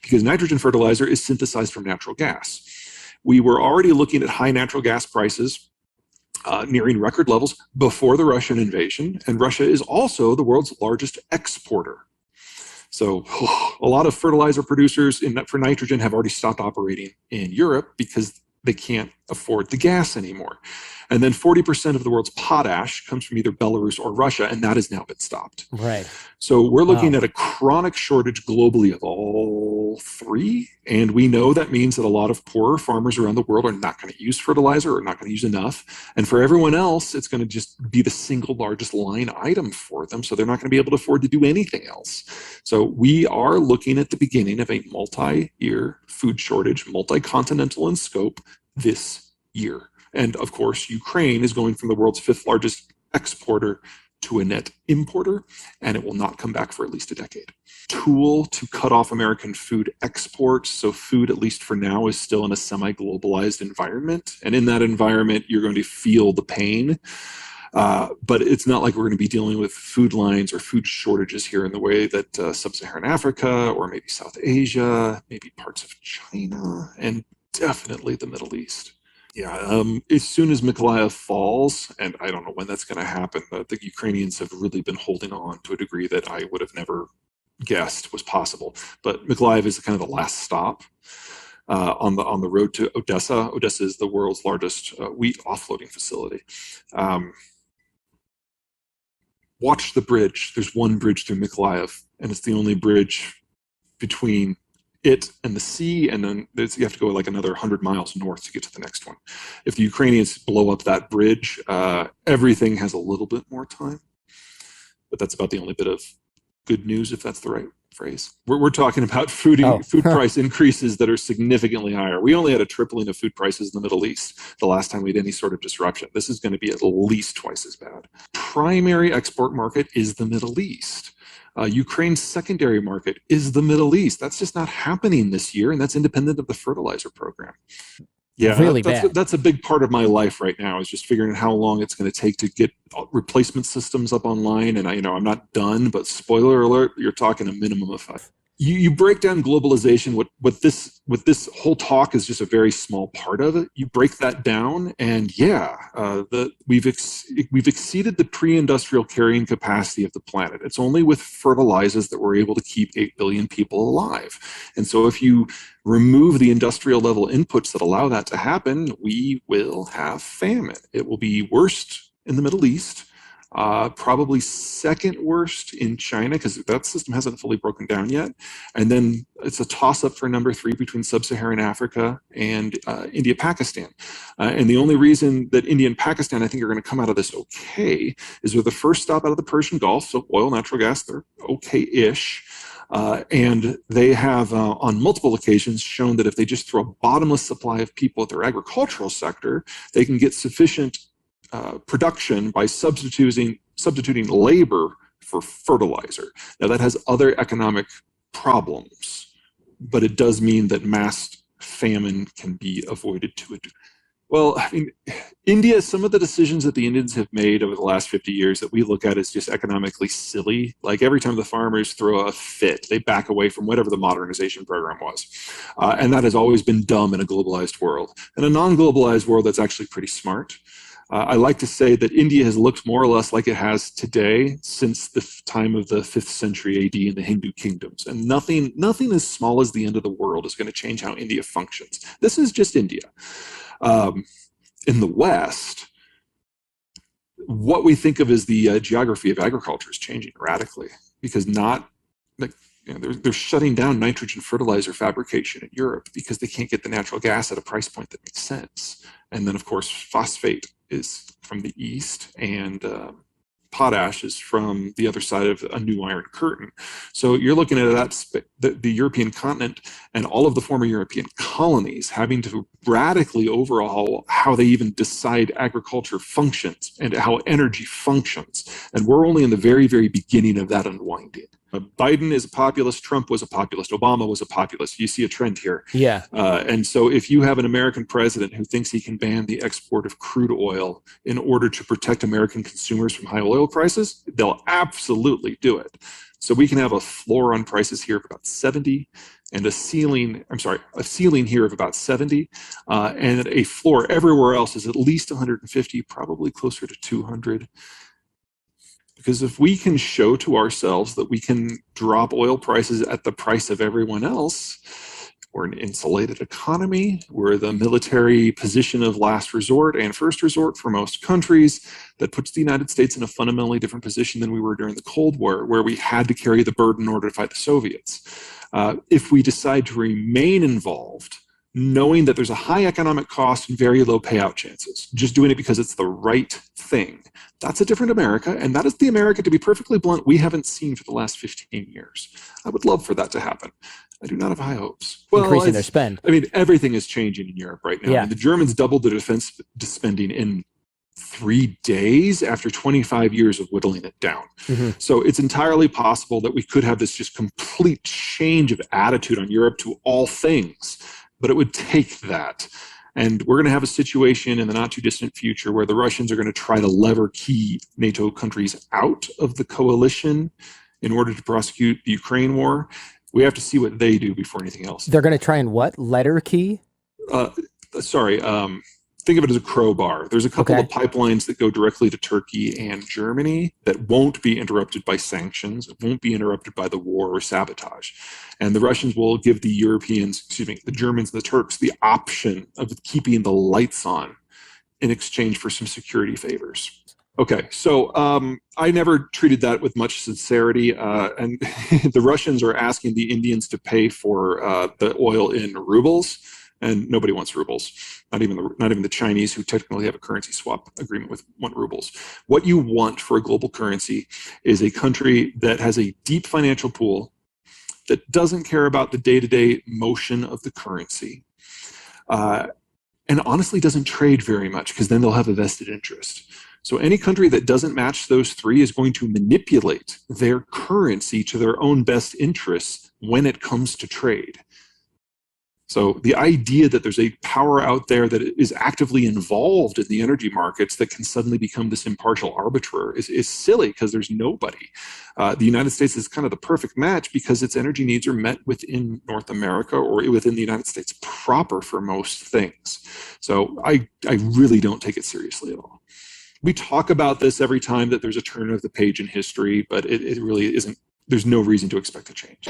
because nitrogen fertilizer is synthesized from natural gas. We were already looking at high natural gas prices nearing record levels before the Russian invasion, and Russia is also the world's largest exporter. So a lot of fertilizer producers for nitrogen have already stopped operating in Europe because they can't afford the gas anymore. And then 40% of the world's potash comes from either Belarus or Russia, and that has now been stopped. Right. So we're looking at a chronic shortage globally of all three. And we know that means that a lot of poorer farmers around the world are not going to use fertilizer or not going to use enough. And for everyone else, it's going to just be the single largest line item for them. So they're not going to be able to afford to do anything else. So we are looking at the beginning of a multi-year food shortage, multi-continental in scope this year. And of course, Ukraine is going from the world's 5th largest exporter to a net importer, and it will not come back for at least a decade. Tool to cut off American food exports. So food, at least for now, is still in a semi-globalized environment. And in that environment, you're going to feel the pain. But it's not like we're going to be dealing with food lines or food shortages here in the way that sub-Saharan Africa or maybe South Asia, maybe parts of China, and definitely the Middle East. Yeah, as soon as Mykolaiv falls, and I don't know when that's going to happen, but the Ukrainians have really been holding on to a degree that I would have never guessed was possible. But Mykolaiv is kind of the last stop on the road to Odessa. Odessa is the world's largest wheat offloading facility. Watch the bridge. There's one bridge through Mykolaiv, and it's the only bridge between it and the sea, and then you have to go like another 100 miles north to get to the next one. If the Ukrainians blow up that bridge, everything has a little bit more time. But that's about the only bit of good news, if that's the right phrase. We're talking about food price increases that are significantly higher. We only had a tripling of food prices in the Middle East the last time we had any sort of disruption. This is going to be at least twice as bad. Primary export market is the Middle East. Ukraine's secondary market is the Middle East. That's just not happening this year, and that's independent of the fertilizer program. Yeah, really that's a big part of my life right now, is just figuring out how long it's going to take to get replacement systems up online. And I'm not done, but spoiler alert, you're talking a minimum of 5. You break down globalization. What this whole talk is just a very small part of it. You break that down, and we've exceeded the pre-industrial carrying capacity of the planet. It's only with fertilizers that we're able to keep 8 billion people alive. And so if you remove the industrial level inputs that allow that to happen, we will have famine. It will be worst in the Middle East. Probably second worst in China, because that system hasn't fully broken down yet. And then it's a toss-up for number 3 between sub-Saharan Africa and India, Pakistan. And the only reason that India and Pakistan, I think, are going to come out of this okay is we're the first stop out of the Persian Gulf, so oil, natural gas, they're okay-ish. And they have, on multiple occasions, shown that if they just throw a bottomless supply of people at their agricultural sector, they can get sufficient production by substituting labor for fertilizer. Now that has other economic problems, but it does mean that mass famine can be avoided to a degree. Well, I mean, India, some of the decisions that the Indians have made over the last 50 years that we look at as just economically silly. Like every time the farmers throw a fit, they back away from whatever the modernization program was. And that has always been dumb in a globalized world. In a non-globalized world, that's actually pretty smart. I like to say that India has looked more or less like it has today since the time of the 5th century AD in the Hindu kingdoms. And nothing as small as the end of the world is going to change how India functions. This is just India. In the West, what we think of as the geography of agriculture is changing radically, because they're shutting down nitrogen fertilizer fabrication in Europe because they can't get the natural gas at a price point that makes sense. And then, of course, phosphate is from the east, and potash is from the other side of a new iron curtain. So you're looking at the European continent and all of the former European colonies having to radically overhaul how they even decide agriculture functions and how energy functions. And we're only in the very, very beginning of that unwinding. Biden is a populist, Trump was a populist, Obama was a populist. You see a trend here. Yeah. And so if you have an American president who thinks he can ban the export of crude oil in order to protect American consumers from high oil prices, they'll absolutely do it. So we can have a floor on prices here of about 70 and a ceiling here of about 70, and a floor everywhere else is at least 150, probably closer to 200. Because if we can show to ourselves that we can drop oil prices at the price of everyone else, we're an insulated economy. We're the military position of last resort and first resort for most countries. That puts the United States in a fundamentally different position than we were during the Cold War, where we had to carry the burden in order to fight the Soviets. If we decide to remain involved, knowing that there's a high economic cost and very low payout chances, just doing it because it's the right thing, that's a different America, and that is the America, to be perfectly blunt, we haven't seen for the last 15 years. I would love for that to happen. I do not have high hopes. Well, increasing their spend. I mean, everything is changing in Europe right now. Yeah. I mean, the Germans doubled their defense spending in 3 days after 25 years of whittling it down. Mm-hmm. So it's entirely possible that we could have this just complete change of attitude on Europe to all things, but it would take that. And we're going to have a situation in the not too distant future where the Russians are going to try to lever key NATO countries out of the coalition in order to prosecute the Ukraine war. We have to see what they do before anything else. They're going to try and what? Letter key? Think of it as a crowbar. There's a couple of pipelines that go directly to Turkey and Germany that won't be interrupted by sanctions, won't be interrupted by the war or sabotage. And the Russians will give the Germans and the Turks, the option of keeping the lights on in exchange for some security favors. Okay, so I never treated that with much sincerity, and the Russians are asking the Indians to pay for the oil in rubles, and nobody wants rubles. Not even the Chinese, who technically have a currency swap agreement want rubles. What you want for a global currency is a country that has a deep financial pool, that doesn't care about the day-to-day motion of the currency, and honestly doesn't trade very much, because then they'll have a vested interest. So any country that doesn't match those three is going to manipulate their currency to their own best interests when it comes to trade. So the idea that there's a power out there that is actively involved in the energy markets that can suddenly become this impartial arbiter is silly, because there's nobody. The United States is kind of the perfect match because its energy needs are met within North America or within the United States proper for most things. So I really don't take it seriously at all. We talk about this every time that there's a turn of the page in history, but it really isn't. There's no reason to expect a change.